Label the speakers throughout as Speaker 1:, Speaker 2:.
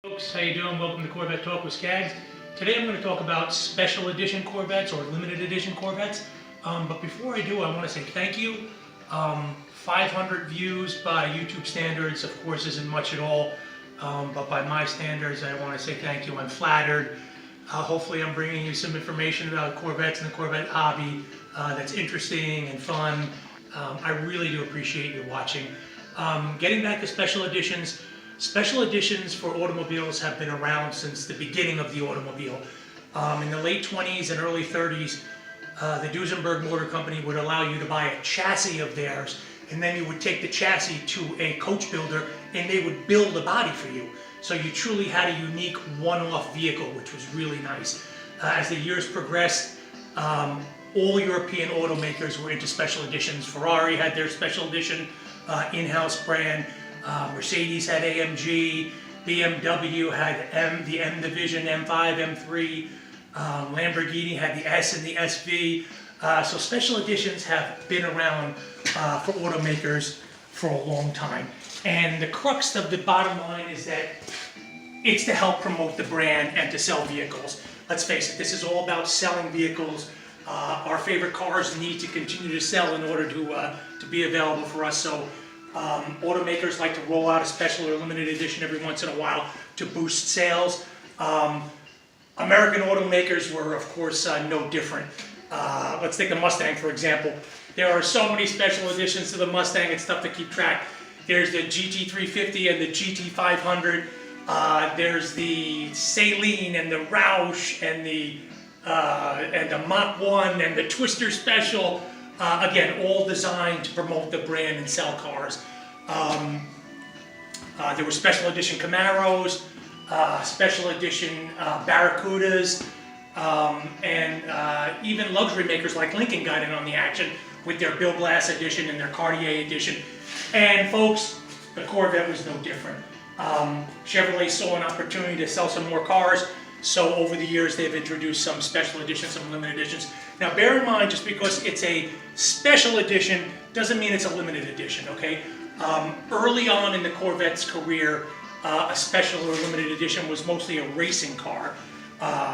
Speaker 1: Folks, how you doing? Welcome to Corvette Talk with Scags. Today I'm going to talk about special edition Corvettes or limited edition Corvettes. But before I do, I want to say thank you. 500 views by YouTube standards, of course, isn't much at all. But by my standards, I want to say thank you. I'm flattered. Hopefully I'm bringing you some information about Corvettes and the Corvette hobby that's interesting and fun. I really do appreciate you watching. Getting back to special editions. Special editions for automobiles have been around since the beginning of the automobile. In the late 20s and early 30s, the Duesenberg Motor Company would allow you to buy a chassis of theirs, and then you would take the chassis to a coach builder and they would build a body for you. So you truly had a unique one-off vehicle, which was really nice. As the years progressed, all European automakers were into special editions. Ferrari had their special edition in-house brand. Mercedes had AMG, BMW had the M Division, M5, M3, Lamborghini had the S and the SV. So special editions have been around for automakers for a long time. And the crux of the bottom line is that it's to help promote the brand and to sell vehicles. Let's face it, this is all about selling vehicles. Our favorite cars need to continue to sell in order to be available for us. So automakers like to roll out a special or limited edition every once in a while to boost sales. American automakers were, of course, no different. Let's take the Mustang, for example. There are so many special editions to the Mustang, it's tough to keep track. There's the GT350 and the GT500. There's the Saleen and the Roush and the Mach 1 and the Twister Special. Again, all designed to promote the brand and sell cars. There were special edition Camaros, special edition Barracudas, and even luxury makers like Lincoln got in on the action with their Bill Glass edition and their Cartier edition. And folks, the Corvette was no different. Chevrolet saw an opportunity to sell some more cars. So over the years, they've introduced some special editions, some limited editions. Now bear in mind, just because it's a special edition doesn't mean it's a limited edition, okay? Early on in the Corvette's career, a special or limited edition was mostly a racing car.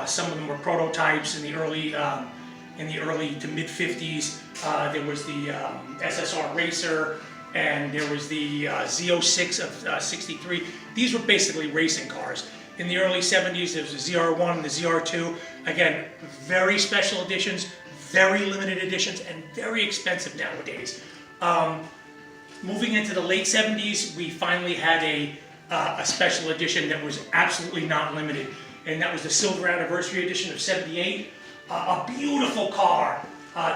Speaker 1: Some of them were prototypes in the early to mid 50s. There was the SSR Racer, and there was the Z06 of 63. These were basically racing cars. In the early 70s, there was the ZR1 and the ZR2. Again, very special editions, very limited editions, and very expensive nowadays. Moving into the late 70s, we finally had a special edition that was absolutely not limited, and that was the Silver Anniversary Edition of 78. A beautiful car,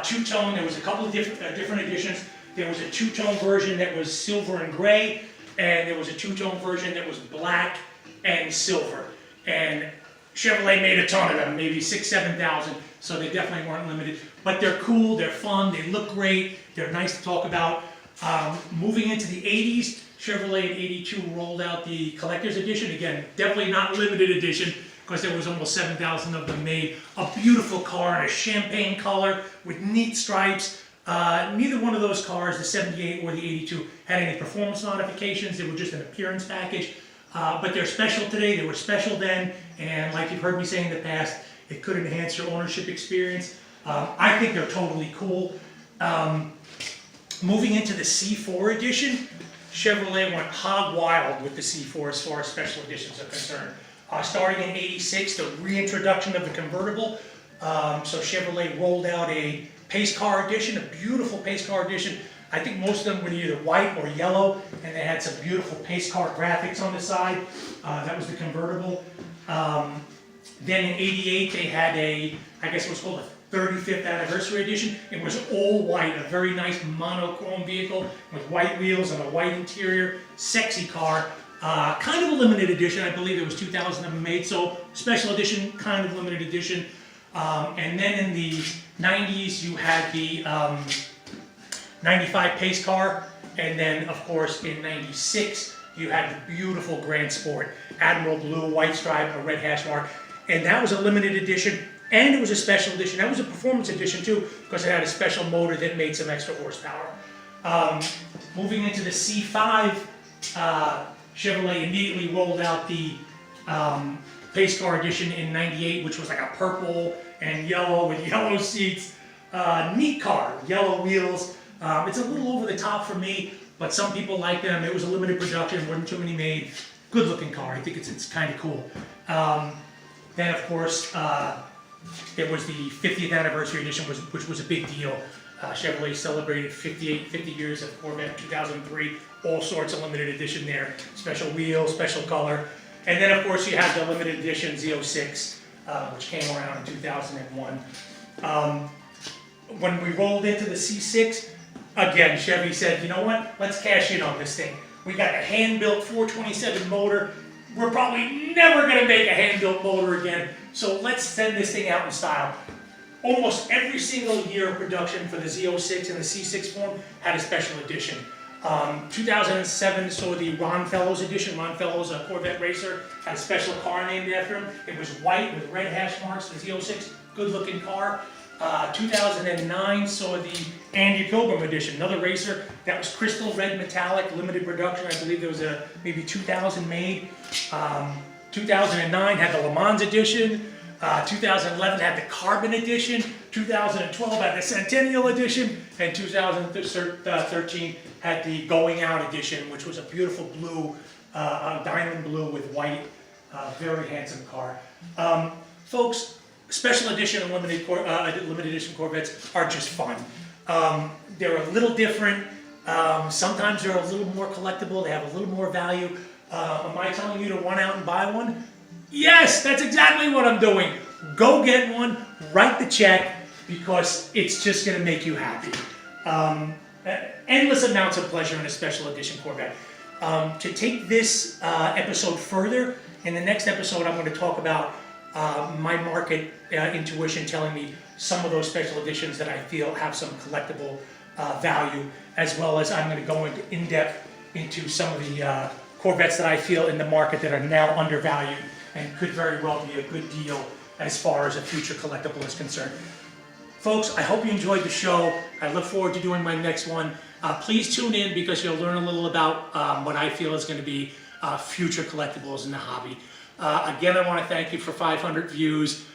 Speaker 1: two-tone. There was a couple of different editions. There was a two-tone version that was silver and gray, and there was a two-tone version that was black and silver. And Chevrolet made a ton of them, maybe 6,000, 7,000, so they definitely weren't limited. But they're cool, they're fun, they look great, they're nice to talk about. Moving into the 80s, Chevrolet in 82 rolled out the Collector's Edition. Again, definitely not limited edition, because there was almost 7,000 of them made. A beautiful car in a champagne color with neat stripes. Neither one of those cars, the 78 or the 82, had any performance modifications. They were just an appearance package. But they're special today, they were special then, and like you've heard me say in the past, it could enhance your ownership experience. I think they're totally cool. Moving into the C4 edition, Chevrolet went hog wild with the C4 as far as special editions are concerned. Starting in 86, the reintroduction of the convertible. So Chevrolet rolled out a pace car edition, a beautiful pace car edition. I think most of them were either white or yellow, and they had some beautiful pace car graphics on the side. That was the convertible. Then in 88, they had I guess it was called a 35th Anniversary Edition. It was all white, a very nice monochrome vehicle with white wheels and a white interior. Sexy car. Kind of a limited edition. I believe there was 2,000 of them made, so special edition, kind of limited edition. And then in the 90s, you had the 95 pace car, and then of course in 96 you had the beautiful Grand Sport, Admiral Blue, white stripe, a red hash mark, and that was a limited edition, and it was a special edition. That was a performance edition too, because it had a special motor that made some extra horsepower. Moving into the C5, Chevrolet immediately rolled out the pace car edition in '98, which was like a purple and yellow with yellow seats. Neat car, yellow wheels. It's a little over the top for me, but some people like them. It was a limited production, wasn't too many made. Good looking car. I think it's kind of cool. Then of course, it was the 50th anniversary edition, which was a big deal. Chevrolet celebrated 50 years of Corvette, 2003, all sorts of limited edition there. Special wheels, special color. And then of course you have the limited edition Z06, which came around in 2001. When we rolled into the C6, again, Chevy said, you know what, let's cash in on this thing. We got a hand-built 427 motor. We're probably never gonna make a hand-built motor again, so let's send this thing out in style. Almost every single year of production for the Z06 and the C6 form had a special edition. 2007 saw the Ron Fellows edition. Ron Fellows, a Corvette racer, had a special car named after him. It was white with red hash marks, the Z06, good looking car. 2009 saw the Andy Pilgrim edition, another racer that was crystal red metallic, limited production. I believe there was maybe 2,000 made. 2009 had the Le Mans edition. 2011 had the Carbon edition. 2012 had the Centennial edition, and 2013 had the Going Out edition, which was a beautiful blue, diamond blue with white, very handsome car. Folks, special edition and limited edition Corvettes are just fun. They're a little different. Sometimes they're a little more collectible. They have a little more value. Am I telling you to run out and buy one? Yes, that's exactly what I'm doing. Go get one, write the check, because it's just going to make you happy. Endless amounts of pleasure in a special edition Corvette. To take this episode further, in the next episode I'm going to talk about my market intuition telling me some of those special editions that I feel have some collectible value, as well as I'm going to go in depth into some of the Corvettes that I feel in the market that are now undervalued and could very well be a good deal as far as a future collectible is concerned. Folks, I hope you enjoyed the show. I look forward to doing my next one. Please tune in because you'll learn a little about what I feel is going to be future collectibles in the hobby. Again, I want to thank you for 500 views.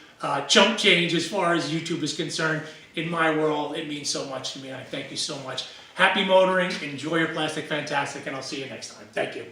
Speaker 1: Chump change as far as YouTube is concerned. In my world, it means so much to me. I thank you so much. Happy motoring, enjoy your plastic fantastic, and I'll see you next time. Thank you.